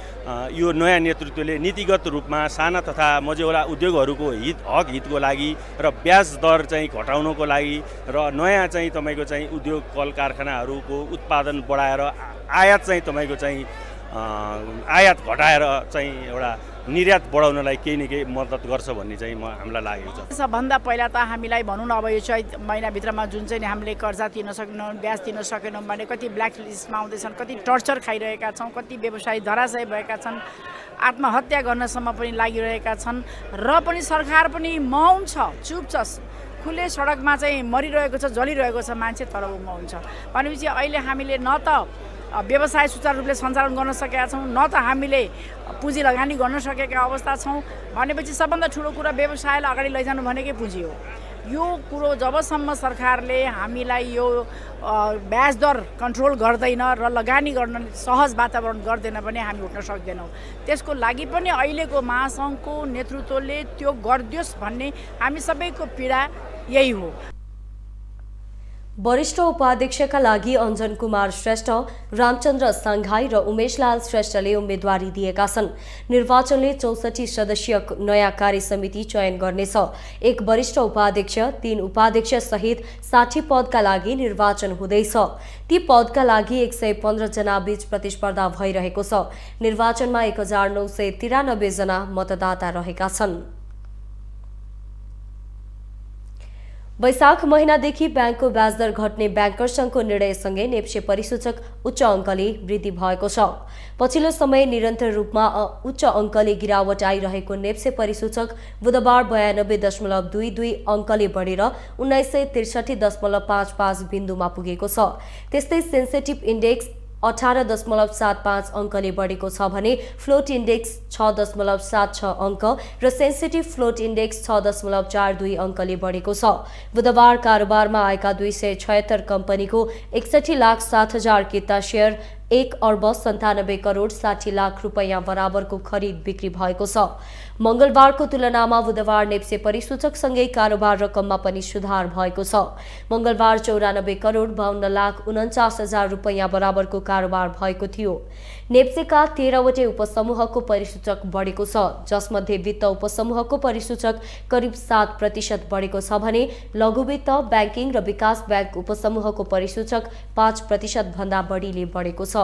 यो नयाँ नेतृत्वले नीतिगत रूपमा साना तथा मझौला उद्योगहरूको हक हितको लागि र ब्याज दर चाहिँ घटाउनको लागि र नयाँ चाहिँ तपाईको चाहिँ उद्योग कल कारखानाहरूको उत्पादन बढाएर आयात चाहिँ तपाईको चाहिँ आयात घटाएर चाहिँ एउटा निर्यात बढाउनलाई केही न केही मद्दत गर्छ भन्ने चाहिँ हामीलाई लागेको छ। सबभन्दा पहिला त हामीलाई भनौँ न अब यो चैत महिनाभित्रमा जुन चाहिँ हामीले कर्जा तिर्न सकेनौँ, ब्याज तिर्न सकेनौँ भने कति ब्ल्याक लिस्टमा आउँदैछन्, कति टर्चर खाइरहेका छौँ, कति व्यवसायी धराशयी भएका छन्, आत्महत्या गर्नसम्म पनि लागिरहेका छन् र पनि सरकार पनि मौन छ, चुप छ। खुले सडकमा चाहिँ मरिरहेको छ, जलिरहेको छ मान्छे, तर ऊ मौन छ भनेपछि अहिले हामीले न त व्यवसाय सुचारू रूपले सञ्चालन गर्न सकेका छौँ, न त हामीले पुँजी लगानी गर्न सकेका अवस्था छौँ। भनेपछि सबभन्दा ठुलो कुरा व्यवसायलाई अगाडि लैजानु भनेकै पुँजी हो। यो कुरो जबसम्म सरकारले हामीलाई यो ब्याज दर कन्ट्रोल गर्दैन र लगानी गर्न सहज वातावरण गर्दैन भने हामी उठ्न सक्दैनौँ। त्यसको लागि पनि अहिलेको महासङ्घको नेतृत्वले त्यो गरिदियोस् भन्ने हामी सबैको पीडा यही हो। वरिष्ठ उपाध्यक्षका लागि अञ्जन कुमार श्रेष्ठ, रामचन्द्र साङ्घाई र उमेशलाल श्रेष्ठले उम्मेदवारी दिएका छन्। निर्वाचनले 64 सदस्यीय नयाँ कार्य समिति चयन गर्नेछ। एक वरिष्ठ उपाध्यक्ष, 3 उपाध्यक्ष सहित 60 पदका लागि निर्वाचन हुँदैछ। ती पदका लागि 115 जना बीच प्रतिस्पर्धा भइरहेको छ। निर्वाचनमा 1993 जना मतदाता रहेका छन्। वैशाख महिनादेखि ब्याङ्कको ब्याजदर घट्ने ब्याङ्कर सङ्घको निर्णयसँगै नेप्से परिसूचक उच्च अङ्कले वृद्धि भएको छ। पछिल्लो समय निरन्तर रूपमा उच्च अङ्कले गिरावट आइरहेको नेप्से परिसूचक बुधबार 92.22 अङ्कले बढेर 1963.55 बिन्दुमा पुगेको छ। त्यस्तै सेन्सेटिभ इन्डेक्स 18.75 अङ्कले बढेको छ भने फ्लोट इन्डेक्स 6.76 अङ्क र सेन्सिटिभ फ्लोट इन्डेक्स 6.42 अङ्कले बढेको छ। बुधबार कारोबारमा आएका 276 कम्पनीको 61,07,000 किता सेयर 1,97,60,00,000 रुपैयाँ बराबरको खरिद बिक्री भएको छ। मंगलबारको तुलनामा बुधबार नेप्से परिसूचकसँगै कारोबार रकममा पनि सुधार भएको छ। मंगलबार 94,52,49,000 रुपैयाँ बराबरको कारोबार भएको थियो। नेप्सेका 13वटै उपसमूहको परिसूचक बढेको छ, जसमध्ये वित्त उपसमूहको परिसूचक करिब 7% बढेको छ भने लघुवित्त, ब्याङ्किङ र विकास ब्याङ्क उपसमूहको परिसूचक 5% भन्दा बढीले बढेको छ।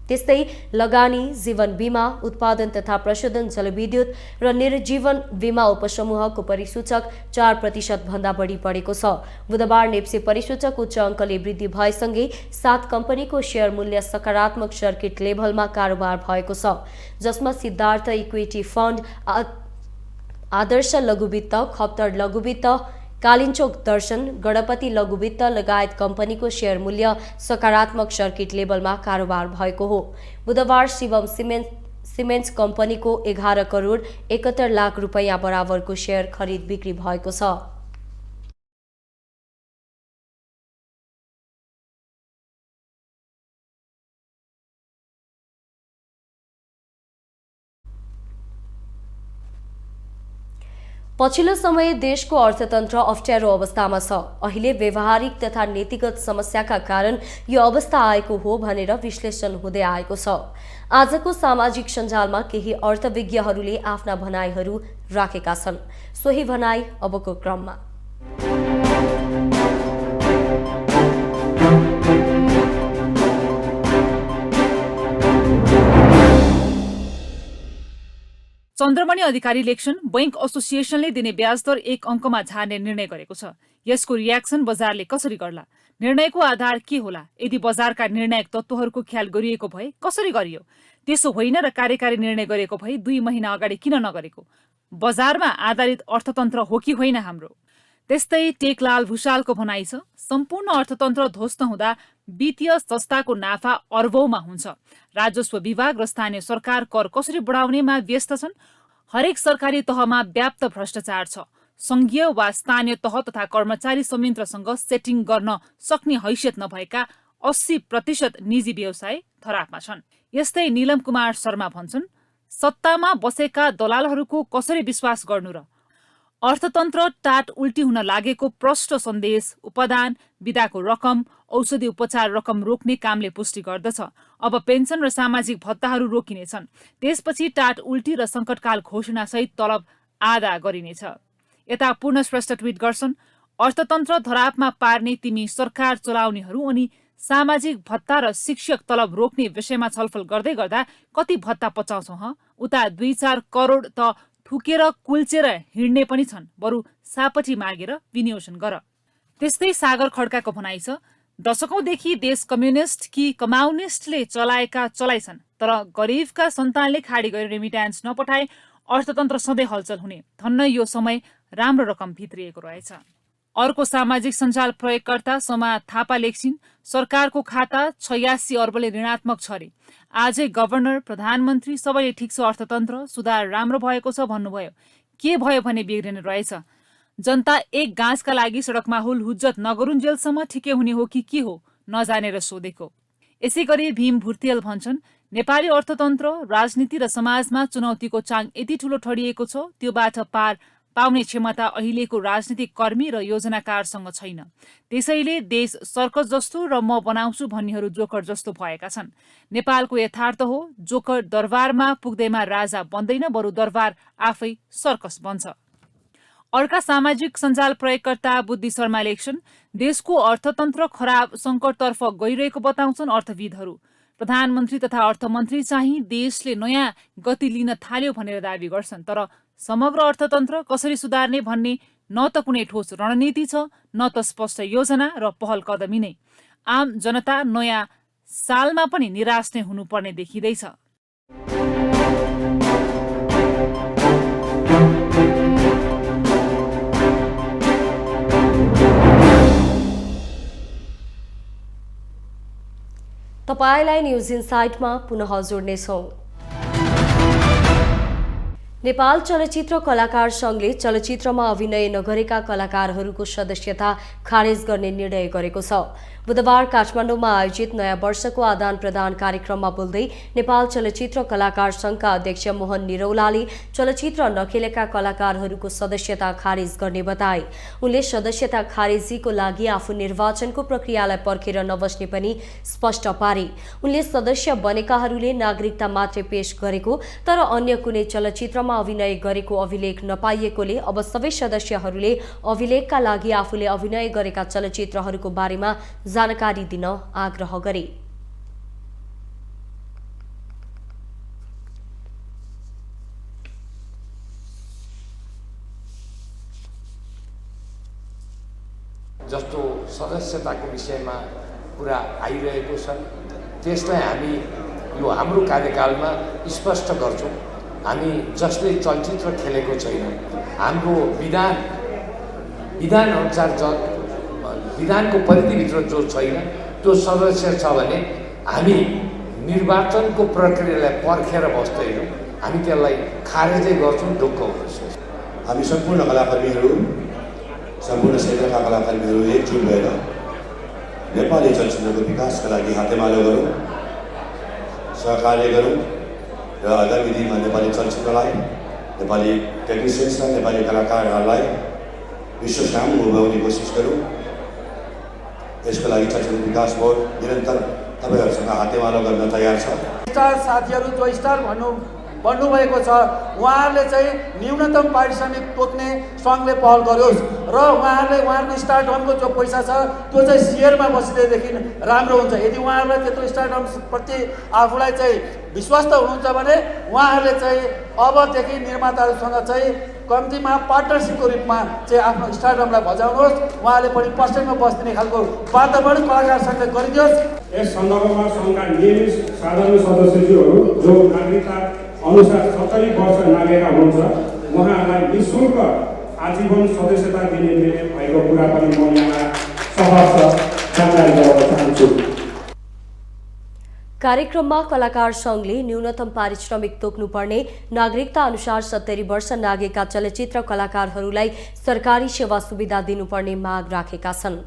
त्यस्तै लगानी, जीवन बीमा, उत्पादन तथा प्रशोधन, जलविद्युत र निर्जीवन बीमा उपसमूहको परिसूचक 4% भन्दा बढी बढेको छ। बुधबार नेप्से परिसूचक उच्च अङ्कले वृद्धि भएसँगै 7 कम्पनीको शेयर मूल्य सकारात्मक सर्किट लेभलमा कारोबार भएको छ, जसमा सिद्धार्थ इक्विटी फन्ड, आदर्श लघुवित्त, खप्तर लघुवित्त, कालिन्चोक दर्शन, गणपति लघुवित्त लगायत कम्पनीको शेयर मूल्य सकारात्मक सर्किट लेभलमा कारोबार भएको हो। बुधबार शिवम सिमेन्ट्स कम्पनीको 11 करोड 71 लाख रुपैयाँ बराबरको शेयर खरिद बिक्री भएको छ। पछिल्लो समय देशको अर्थतन्त्र अप्ठ्यारो अवस्थामा छ। अहिले व्यवहारिक तथा नीतिगत समस्याका कारण यो अवस्था आएको हो भनेर विश्लेषण हुँदै आएको छ। आजको सामाजिक सञ्जालमा केही अर्थविज्ञहरूले आफ्ना भनाइहरू राखेका छन्। सोही भनाइ अबको क्रममा। चन्द्रमणि अधिकारी लेख्छन्, बैंक एसोसिएसनले दिने ब्याज दर 1 अङ्कमा झार्ने निर्णय गरेको छ। यसको रियाक्सन बजारले कसरी गर्ला? निर्णयको आधार के होला? यदि बजारका निर्णायक तत्त्वहरूको ख्याल गरिएको भए कसरी गरियो? त्यसो होइन र कार्यकारी निर्णय गरेको भए 2 महिना अगाडि किन नगरेको? बजारमा आधारित अर्थतन्त्र हो कि होइन हाम्रो? त्यस्तै टेकलाल भुषालको भनाइ छ, सम्पूर्ण अर्थतन्त्र ध्वस्त हुँदा वित्तीय संस्थाको नाफा अर्बौंमा हुन्छ। राजस्व विभाग र स्थानीय सरकार कर कसरी बढाउनेमा व्यस्त छन्। हरेक सरकारी तहमा व्याप्त भ्रष्टाचार छ। संघीय वा स्थानीय तह तथा कर्मचारी संयन्त्रसँग सेटिङ गर्न सक्ने हैसियत नभएका 80% निजी व्यवसाय धरापमा छन्। यस्तै नीलम कुमार शर्मा भन्छन्, सत्तामा बसेका दलालहरूको कसरी विश्वास गर्नु र? अर्थतन्त्र टाट उल्टी हुन लागेको प्रष्ट सन्देश उपादान, बिदाको रकम, औषधि उपचार रकम रोक्ने कामले पुष्टि गर्दछ। अब पेन्सन र सामाजिक भत्ताहरू रोकिनेछन्। त्यसपछि टाट उल्टी र सङ्कटकाल घोषणासहित तलब आधा गरिनेछ। यता पूर्ण श्रेष्ठ ट्विट गर्छन्, अर्थतन्त्र धरापमा पार्ने तिमी सरकार चलाउनेहरू अनि सामाजिक भत्ता र शिक्षक तलब रोक्ने विषयमा छलफल गर्दै गर्दा कति भत्ता पचाउँछौ ह? उता 2-4 करोड त थुकेर कुल्चेर हिँड्ने पनि छन्। बरु सापटी मागेर विनियोजन गर। त्यस्तै सागर खड्काको भनाइ छ, दशकौंदेखि देश कम्युनिस्ट कि कमाउनिस्टले चलाइछन्, तर गरिबका सन्तानले खाडी गरी रेमिट्यान्स नपठाए अर्थतन्त्र सधैँ हलचल हुने। धन्न यो समय राम्रो रकम भित्रिएको रहेछ। अर्को सामाजिक सञ्जाल प्रयोगकर्ता समा थापा लेख्छिन्, सरकारको खाता 86 अर्बले ऋणात्मक छ रे। आजै गभर्नर, प्रधानमन्त्री सबैले ठिक छ, अर्थतन्त्र सुधार राम्रो भएको छ भन्नुभयो। के भयो भने बिग्रिने रहेछ? जनता एक गाँसका लागि सडकमा हुलहुज्जत नगरुन्जेलसम्म ठिकै हुने हो कि के हो नजानेर सोधेको। यसै गरी भीम भुर्तियल भन्छन्, नेपाली अर्थतन्त्र, राजनीति र समाजमा चुनौतीको चाङ यति ठूलो ठडिएको छ, त्योबाट पार पाउने क्षमता अहिलेको राजनीतिक कर्मी र योजनाकारसँग छैन। त्यसैले देश सर्कस जस्तो र म बनाउँछु भन्नेहरू जोकर जस्तो भएका छन्। नेपालको यथार्थ हो, जोकर दरबारमा पुग्दैमा राजा बन्दैन, बरु दरबार आफै सर्कस बन्छ। अर्का सामाजिक सञ्जाल प्रयोगकर्ता बुद्धि शर्मा लेख्छन्, देशको अर्थतन्त्र खराब सङ्कटतर्फ गइरहेको बताउँछन् अर्थविदहरू। प्रधानमन्त्री तथा अर्थमन्त्री चाहिँ देशले नयाँ गति लिन थाल्यो भनेर दावी गर्छन्, तर समग्र अर्थतन्त्र कसरी सुधार्ने भन्ने न त कुनै ठोस रणनीति छ, न त स्पष्ट योजना र पहल कदमी नै। आम जनता नयाँ सालमा पनि निराश नै हुनुपर्ने देखिँदैछ। तपाईलाई न्युज इनसाइटमा पुनः जोड्नेछौँ। नेपाल चलचित्र कलाकार संघले चलचित्रमा अभिनय नगरेका कलाकारहरूको सदस्यता खारेज गर्ने निर्णय गरेको छ। बुधबार काठमाडौँमा आयोजित नयाँ वर्षको आदान प्रदान कार्यक्रममा बोल्दै नेपाल चलचित्र कलाकार संघका अध्यक्ष मोहन निरौलाले चलचित्र नखेलेका कलाकारहरूको सदस्यता खारेज गर्ने बताए। उनले सदस्यता खारेजीको लागि आफू निर्वाचनको प्रक्रियालाई पर्खेर नबस्ने पनि स्पष्ट पारे। उनले सदस्य बनेकाहरूले नागरिकता मात्रै पेश गरेको तर अन्य कुनै चलचित्रमा अभिनय गरेको अभिलेख नपाइएकोले अब सबै सदस्यहरूले अभिलेखका लागि आफूले अभिनय गरेका चलचित्रहरूको बारेमा जानकारी दिन आग्रह गरे। जस्तो सदस्यताको विषयमा कुरा आइरहेको छ, त्यसलाई हामी यो हाम्रो कार्यकालमा स्पष्ट गर्छौँ। हामी जसले चलचित्र खेलेको छैन, हाम्रो विधान अनुसार विधानको परिधिभित्र जो छैन त्यो सदस्य छ भने हामी निर्वाचनको प्रक्रियालाई पर्खेर बस्दैनौँ, हामी त्यसलाई खारेजै गर्छौँ, ढुक्क हुँदैछ। हामी सम्पूर्ण कलाकर्मीहरू, सम्पूर्ण क्षेत्रका कलाकर्मीहरू एकजुट भएर नेपाली चलचित्रको विकासका लागि हातेमालो गरौँ, सहकार्य गरौँ र आगामी दिनमा नेपाली चलचित्रलाई, नेपाली टेक्निसियन्सलाई, नेपाली कलाकारहरूलाई विश्व सामु उभ्याउने कोसिस गरौँ। यसको लागि चलचित्र विकास बोर्ड निरन्तर तपाईँहरूसँग हातेमालो गर्न तयार छ। स्टार साथीहरू जो स्टार भन्नुभएको छ, उहाँहरूले चाहिँ न्यूनतम पारिश्रमिक तोक्ने सङ्घले पहल गरोस् र उहाँहरूको स्टारडमको जो पैसा छ त्यो चाहिँ सेयरमा बसिदिएदेखि राम्रो हुन्छ। यदि उहाँहरूलाई त्यत्रो स्टारडमप्रति आफूलाई चाहिँ विश्वस्त हुनुहुन्छ भने उहाँहरूले चाहिँ अबदेखि निर्माताहरूसँग चाहिँ कम्तीमा पार्टनरसिपको रूपमा चाहिँ आफ्नो स्टारडमलाई बजाउनुहोस्। उहाँले पनि पर्सेन्टमा बस्दिने खालको वातावरण कलाकार सङ्घले गरिदियोस्। यस सन्दर्भमा सङ्घका नियमित साधारण सदस्यज्यूहरू जो नागरिकता अनुसार 70 वर्ष नागेका हुनुहुन्छ, उहाँहरूलाई निःशुल्क आजीवन सदस्यता दिने निर्णय भएको कुरा पनि म यहाँ सहर्ष जानकारी गराउन चाहन्छु। कार्यक्रममा कलाकार संघले न्यूनतम पारिश्रमिक तोक्नुपर्ने, नागरिकता अनुसार 70 वर्ष नागेका चलचित्र कलाकारहरूलाई सरकारी सेवा सुविधा दिनुपर्ने माग राखेका छन्।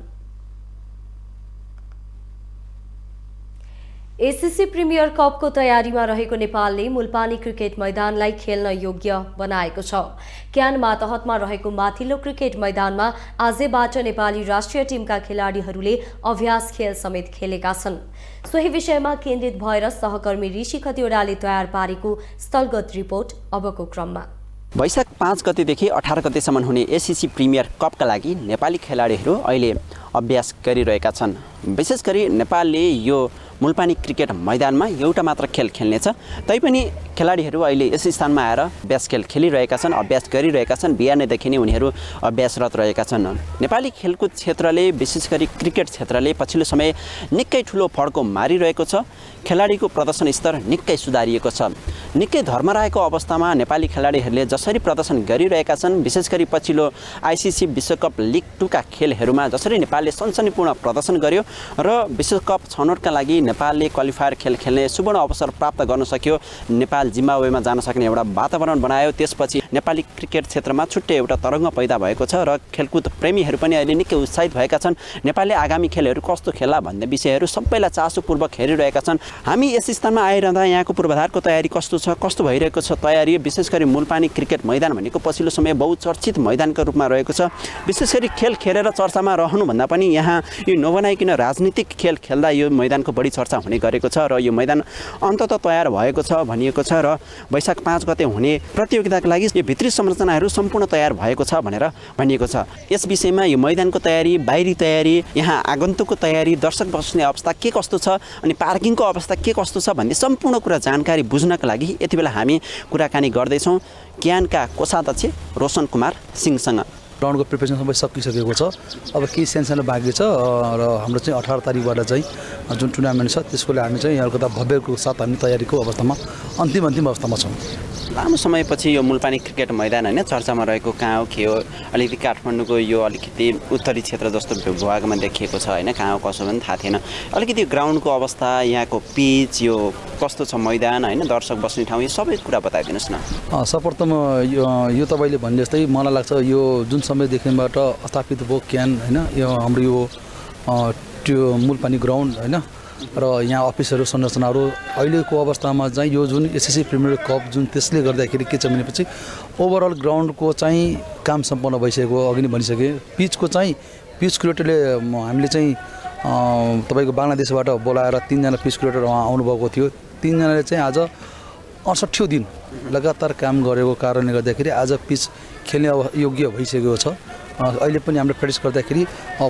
एसीसी प्रिमियर कपको तयारीमा रहेको नेपालले मुलपानी क्रिकेट मैदानलाई खेल्न योग्य बनाएको छ। क्यान मातहतमा रहेको माथिल्लो क्रिकेट मैदानमा आजैबाट नेपाली राष्ट्रिय टिमका खेलाडीहरूले अभ्यास खेल समेत खेलेका छन्। सोही विषयमा केन्द्रित भएर सहकर्मी ऋषि खतिवड़ाले तयार पारेको स्थलगत रिपोर्ट अबको क्रममा। वैशाख 5 गतेदेखि 18 गतेसम्म हुने एसीसी प्रिमियर कपका लागि नेपाली खेलाडीहरू अहिले अभ्यास गरिरहेका छन्। विशेष गरी नेपालले यो मुलपानी क्रिकेट मैदानमा एउटा मात्र खेल खेल्नेछ, तैपनि खेलाडीहरू अहिले यस स्थानमा आएर अभ्यास खेल खेलिरहेका छन्, अभ्यास गरिरहेका छन्। बिहानैदेखि नै उनीहरू अभ्यासरत रहेका छन्। नेपाली खेलकुद क्षेत्रले, विशेष गरी क्रिकेट क्षेत्रले पछिल्लो समय निकै ठुलो फड्को मारिरहेको छ। खेलाडीको प्रदर्शन स्तर निकै सुधारिएको छ। निकै धर्मराएको अवस्थामा नेपाली खेलाडीहरूले जसरी प्रदर्शन गरिरहेका छन्, विशेष गरी पछिल्लो आइसिसी विश्वकप लिग 2 का खेलहरूमा जसरी नेपालले सनसनीपूर्ण प्रदर्शन गर्यो र विश्वकप छनौटका लागि नेपालले क्वालिफायर खेल खेल्ने सुवर्ण अवसर प्राप्त गर्न सक्यो, नेपाल जिम्बाब्वेमा जान सक्ने एउटा वातावरण बनायो। त्यसपछि नेपाली क्रिकेट क्षेत्रमा छुट्टै एउटा तरङ्ग पैदा भएको छ र खेलकुद प्रेमीहरू पनि अहिले निकै उत्साहित भएका छन्। नेपालले आगामी खेलहरू कस्तो खेल्ला भन्ने विषयहरू सबैलाई चासोपूर्वक हेरिरहेका छन्। हामी यस स्थानमा आइरहँदा यहाँको पूर्वाधारको तयारी कस्तो छ, कस्तो भइरहेको छ तयारी, विशेष गरी मुलपानी क्रिकेट मैदान भनेको पछिल्लो समय बहुचर्चित मैदानका रूपमा रहेको छ। विशेष गरी खेल खेलेर चर्चामा रहनुभन्दा पनि यहाँ यो नबनाइकन राजनीतिक खेल खेल्दा यो मैदानको बढी चर्चा हुने गरेको छ र यो मैदान अन्ततः तयार भएको छ भनिएको छ र वैशाख 5 गते हुने प्रतियोगिताका लागि यो भित्री संरचनाहरू सम्पूर्ण तयार भएको छ भनेर भनिएको छ। यस विषयमा यो मैदानको तयारी, बाहिरी तयारी, यहाँ आगन्तुकको तयारी, दर्शक बस्ने अवस्था के कस्तो छ अनि पार्किङको अवस्था के कस्तो छ भन्ने सम्पूर्ण कुरा जानकारी बुझ्नका लागि यति बेला हामी कुराकानी गर्दैछौँ क्यानका कोषाध्यक्ष रोशन कुमार सिंहसँग। ग्राउन्डको प्रिपेरेसन सबै सकिसकेको छ। अब केही सानो बाँकी छ र हाम्रो चाहिँ 18 तारिकबाट चाहिँ जुन टुर्नामेन्ट छ त्यसकोले हामी चाहिँ कता भव्यको साथ हामी तयारीको अवस्थामा अन्तिम अवस्थामा छौँ। लामो समयपछि यो मुलपानी क्रिकेट मैदान होइन चर्चामा रहेको कहाँ हो के हो, अलिकति काठमाडौँको यो अलिकति उत्तरी क्षेत्र जस्तो भूभागमा देखिएको छ होइन, कहाँ हो कसो पनि थाहा थिएन। अलिकति ग्राउन्डको अवस्था, यहाँको पिच, यो कस्तो छ मैदान होइन, दर्शक बस्ने ठाउँ, यो सबै कुरा बताइदिनुहोस् न। सर्वप्रथम यो तपाईँले भने जस्तै मलाई लाग्छ यो जुन समयदेखिबाट स्थापित भयो क्यान होइन, यो हाम्रो यो त्यो मुलपानी ग्राउन्ड होइन र यहाँ अफिसहरू संरचनाहरू अहिलेको अवस्थामा चाहिँ यो जुन एसएससी प्रिमियर कप जुन त्यसले गर्दाखेरि के छ भनेपछि ओभरअल ग्राउन्डको चाहिँ काम सम्पन्न भइसकेको, अघि नै भनिसकेँ। पिच क्युरेटरले हामीले चाहिँ तपाईँको बङ्गलादेशबाट बोलाएर 3 जना पिच क्युरेटर उहाँ आउनुभएको थियो। 3 जनाले चाहिँ आज 68 दिन लगातार काम गरेको कारणले गर्दाखेरि आज पिच खेल्ने योग्य भइसकेको छ। अहिले पनि हामीले प्र्याक्टिस गर्दाखेरि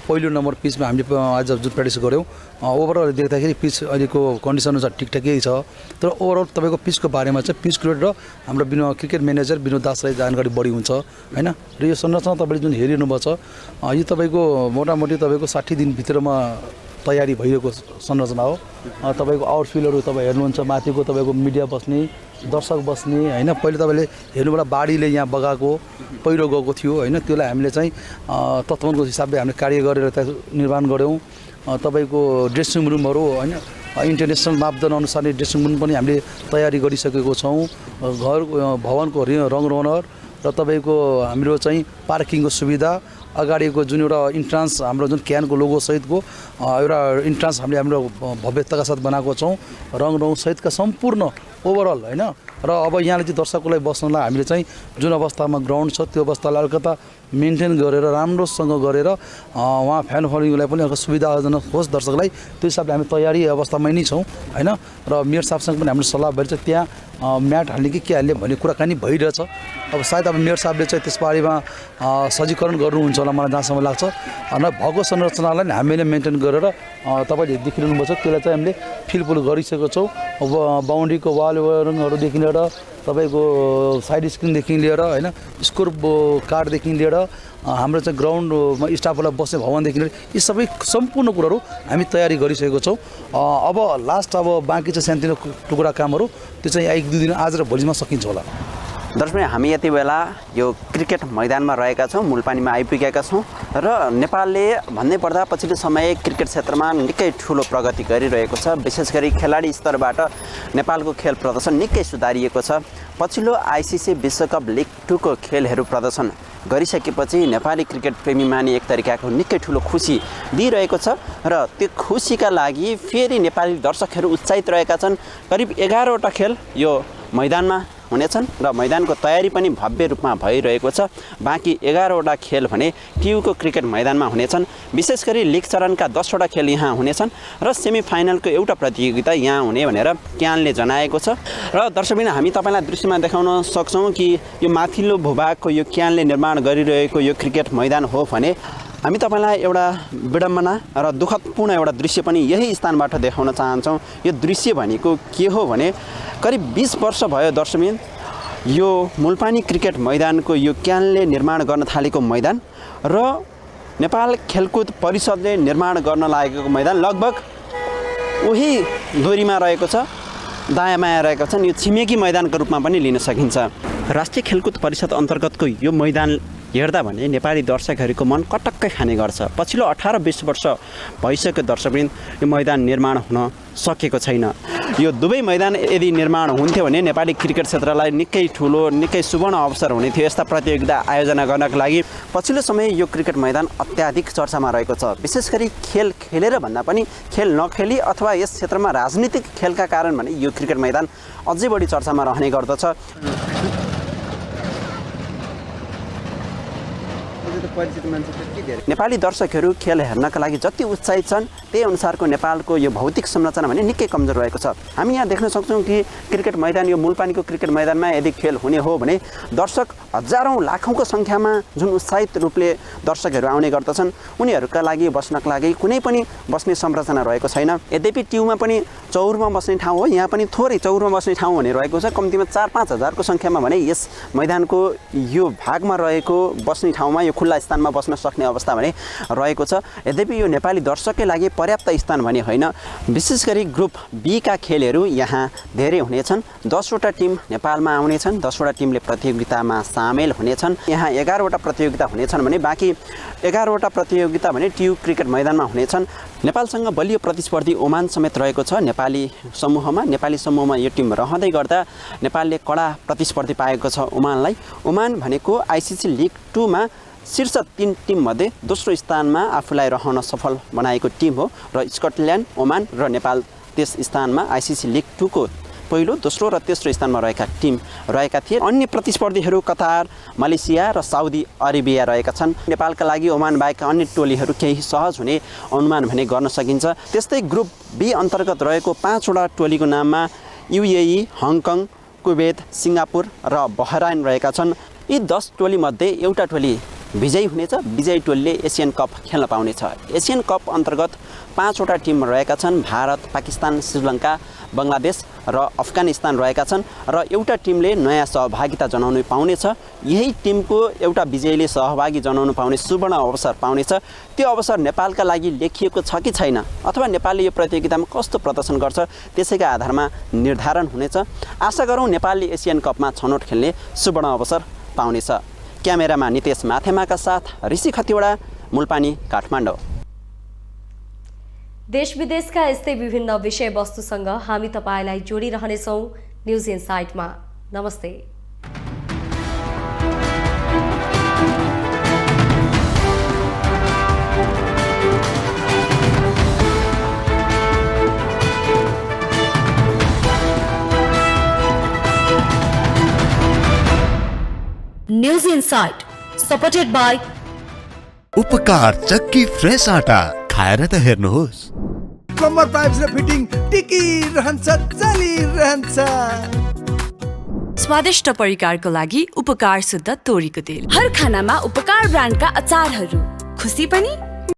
पहिलो नम्बर पिचमा हामीले आज जुन प्र्याक्टिस गऱ्यौँ ओभरअल देख्दाखेरि पिच अहिलेको कन्डिसन चाहिँ ठिकठाकै छ। तर ओभरअल तपाईँको पिचको बारेमा चाहिँ पिच क्रिकेट र हाम्रो क्रिकेट म्यानेजर विनोद दासलाई जानकारी बढी हुन्छ होइन। र यो संरचना तपाईँले जुन हेरिनुभएको छ यो तपाईँको मोटामोटी तपाईँको 60 दिनभित्रमा तयारी भइरहेको संरचना हो। तपाईँको आउटफिल्डहरू तपाईँ हेर्नुहुन्छ, माथिको तपाईँको मिडिया बस्ने, दर्शक बस्ने होइन। पहिले तपाईँले हेर्नुबाट बाढीले यहाँ बगाएको पहिरो गएको थियो होइन, त्यसलाई हामीले चाहिँ तत्त्वको हिसाबले हामीले कार्य गरेर त्यहाँ निर्माण गऱ्यौँ। तपाईँको ड्रेसिङ रुमहरू होइन इन्टरनेसनल मापदण्ड अनुसार ड्रेसिङ रुम पनि हामीले तयारी गरिसकेको छौँ। घर भवनको रङरोनर र तपाईँको हाम्रो चाहिँ पार्किङको सुविधा, अगाडिको जुन एउटा इन्ट्रान्स हाम्रो जुन क्यानको लोगो सहितको एउटा इन्ट्रान्स हाम्रो भव्यताका साथ बनाएको छौँ, रङ सहितका सम्पूर्ण ओभरअल होइन। र अब यहाँले चाहिँ दर्शकलाई बस्नलाई हामीले चाहिँ जुन अवस्थामा ग्राउन्ड छ त्यो अवस्थालाई अलिकता मेन्टेन गरेर राम्रोसँग गरेर उहाँ फ्यान फलोइङलाई पनि अलिक सुविधाजनक होस् दर्शकलाई, त्यो हिसाबले हामी तयारी अवस्थामै नै छौँ होइन। र मेयर साहबसँग पनि हाम्रो सल्लाह भएर चाहिँ त्यहाँ म्याट हाल्ने कि के हाल्ने भन्ने कुराकानी भइरहेछ। अब सायद अब मेयर साहबले चाहिँ त्यसबारेमा सजीकरण गर्नुहुन्छ होला मलाई जहाँसम्म लाग्छ। र भएको संरचनालाई हामीले मेन्टेन गरेर तपाईँले देखिरहनु भएको छ त्यसलाई चाहिँ हामीले फिलफुल गरिसकेको छौँ। अब बााउन्ड्रीको वाल वायरिङहरूदेखि लिएर तपाईँको साइड स्क्रिनदेखि लिएर होइन, स्कोर कार्डदेखि लिएर हाम्रो चाहिँ ग्राउन्डमा स्टाफहरूलाई बस्ने भवनदेखि लिएर यी सबै सम्पूर्ण कुराहरू हामी तयारी गरिसकेको छौँ। अब लास्ट अब बाँकी चाहिँ सानोतिनो टुक्रा कामहरू त्यो चाहिँ 1-2 दिन आज र भोलिमा सकिन्छ होला। दर्शक हामी यति बेला यो क्रिकेट मैदानमा रहेका छौँ, मुलपानीमा आइपुगेका छौँ र नेपालले भन्नै पर्दा पछिल्लो समय क्रिकेट क्षेत्रमा निकै ठुलो प्रगति गरिरहेको छ। विशेष गरी खेलाडी स्तरबाट नेपालको खेल प्रदर्शन निकै सुधारिएको छ। पछिल्लो आइसिसी विश्वकप लिग 2 को खेलहरू प्रदर्शन गरिसकेपछि नेपाली क्रिकेट प्रेमीमा नि एक तरिकाको निकै ठुलो खुसी दिइरहेको छ र त्यो खुसीका लागि फेरि नेपाली दर्शकहरू उत्साहित रहेका छन्। करिब 11वटा खेल यो मैदानमा हुनेछन् र मैदानको तयारी पनि भव्य रूपमा भइरहेको छ। बाँकी 11वटा खेल भने टियुको क्रिकेट मैदानमा हुनेछन्। विशेष गरी लिग चरणका 10वटा खेल यहाँ हुनेछन् र सेमिफाइनलको एउटा प्रतियोगिता यहाँ हुने भनेर क्यानले जनाएको छ। र दर्शकबिन हामी तपाईँलाई दृश्यमा देखाउन सक्छौँ कि यो माथिल्लो भूभागको यो क्यानले निर्माण गरिरहेको यो क्रिकेट मैदान हो भने हामी तपाईँलाई एउटा विडम्बना र दुःखदपूर्ण एउटा दृश्य पनि यही स्थानबाट देखाउन चाहन्छौँ। यो दृश्य भनेको के हो भने करिब 20 वर्ष भयो दर्शकबिन यो मुलपानी क्रिकेट मैदानको यो क्यानले निर्माण गर्न थालेको मैदान र नेपाल खेलकुद परिषदले निर्माण गर्न लागेको मैदान लगभग उही दूरीमा रहेको छ, दायाँ बायाँ रहेका छन्। यो छिमेकी मैदानको रूपमा पनि लिन सकिन्छ। राष्ट्रिय खेलकुद परिषद अन्तर्गतको यो मैदान हेर्दा भने नेपाली दर्शकहरूको मन कटक्कै खाने गर्छ। पछिल्लो 18-20 वर्ष भइसक्यो दर्शकवृन्द यो मैदान निर्माण हुन सकेको छैन। यो दुवै मैदान यदि निर्माण हुन्थ्यो भने नेपाली क्रिकेट क्षेत्रलाई निकै ठुलो निकै सुवर्ण अवसर हुने थियो यस्ता प्रतियोगिता आयोजना गर्नको लागि। पछिल्लो समय यो क्रिकेट मैदान अत्याधिक चर्चामा रहेको छ। विशेष गरी खेल खेलेर भन्दा पनि खेल नखेली अथवा यस क्षेत्रमा राजनीतिक खेलका कारण भने यो क्रिकेट मैदान अझै बढी चर्चामा रहने गर्दछ। नेपाली दर्शकहरू खेल हेर्नका लागि जति उत्साहित छन् त्यही अनुसारको नेपालको यो भौतिक संरचना भने निकै कमजोर रहेको छ। हामी यहाँ देख्न सक्छौँ कि क्रिकेट मैदान यो मूलपानीको क्रिकेट मैदानमा यदि खेल हुने हो भने दर्शक हजारौँ लाखौँको सङ्ख्यामा जुन उत्साहित रूपले दर्शकहरू आउने गर्दछन् उनीहरूका लागि बस्नका लागि कुनै पनि बस्ने संरचना रहेको छैन। यद्यपि ट्युमा पनि चौरमा बस्ने ठाउँ हो, यहाँ पनि थोरै चौरमा बस्ने ठाउँ भने रहेको छ। कम्तीमा 4-5 हजारको सङ्ख्यामा भने यस मैदानको यो भागमा रहेको बस्ने ठाउँमा यो खुल्ला स्थानमा बस्न सक्ने अवस्था भने रहेको छ। यद्यपि यो नेपाली दर्शककै लागि पर्याप्त स्थान भने होइन। विशेष गरी ग्रुप बी का खेलहरू यहाँ धेरै हुनेछन्। 10वटा टिम नेपालमा आउनेछन्, 10वटा टिमले प्रतियोगितामा सामेल हुनेछन्। यहाँ 11वटा प्रतियोगिता हुनेछन् भने बाँकी 11वटा प्रतियोगिता भने ट्यु क्रिकेट मैदानमा हुनेछन्। नेपालसँग बलियो प्रतिस्पर्धी ओमान समेत रहेको छ नेपाली समूहमा। नेपाली समूहमा यो टिम रहँदै गर्दा नेपालले कडा प्रतिस्पर्धी पाएको छ ओमानलाई। ओमान भनेको आइसिसी लिग 2 मा शीर्ष 3 टिममध्ये दोस्रो स्थानमा आफूलाई रहन सफल बनाएको टिम हो र स्कटल्यान्ड, ओमान र नेपाल त्यस स्थानमा आइसिसी लिग 2 को पहिलो, दोस्रो र तेस्रो स्थानमा रहेका टिम रहेका थिए। अन्य प्रतिस्पर्धीहरू कतार, मलेसिया र साउदी अरेबिया रहेका छन्। नेपालका लागि ओमान बाहेक अन्य टोलीहरू केही सहज हुने अनुमान भने गर्न सकिन्छ। त्यस्तै ग्रुप बी अन्तर्गत रहेको 5वटा टोलीको नाममा युएई, हङकङ, कुवेत, सिङ्गापुर र बहराइन रहेका छन्। यी 10 टोलीमध्ये एउटा टोली विजयी हुनेछ। विजयी टोलीले एसियन कप खेल्न पाउनेछ। एसियन कप अन्तर्गत 5वटा टिम रहेका छन्। भारत, पाकिस्तान, श्रीलङ्का, बङ्गलादेश र अफगानिस्तान रहेका छन् र एउटा टिमले नयाँ सहभागिता जनाउनु पाउनेछ। यही टिमको एउटा विजयीले सहभागी जनाउनु पाउने सुवर्ण अवसर पाउनेछ। त्यो अवसर नेपालका लागि लेखिएको छ कि छैन अथवा नेपालले यो प्रतियोगितामा कस्तो प्रदर्शन गर्छ त्यसैका आधारमा निर्धारण हुनेछ। आशा गरौँ नेपालले एसियन कपमा छनौट खेल्ने सुवर्ण अवसर पाउनेछ। क्यामेरामा नितेश माथेमाका साथ ऋषि खतिवडा, मूलपानी, काठमाडौँ। देश विदेशका यस्तै विभिन्न विषयवस्तुसँग हामी तपाईलाई जोडिरहनेछौँ न्युज इनसाइटमा। नमस्ते। न्यूज इनसाइट सपोर्टेड बाय उपकार चक्की फ्रेश आटा खाएर त हेर्नुहोस्। प्लम्बर पाइप्स र फिटिङ टिकिरहन्छ, चलिरहन्छ। स्वादिष्ट परिकारको लागि उपकार शुद्ध तोरीको तेल। हर खानामा उपकार ब्रान्डका अचारहरू। खुसी पनि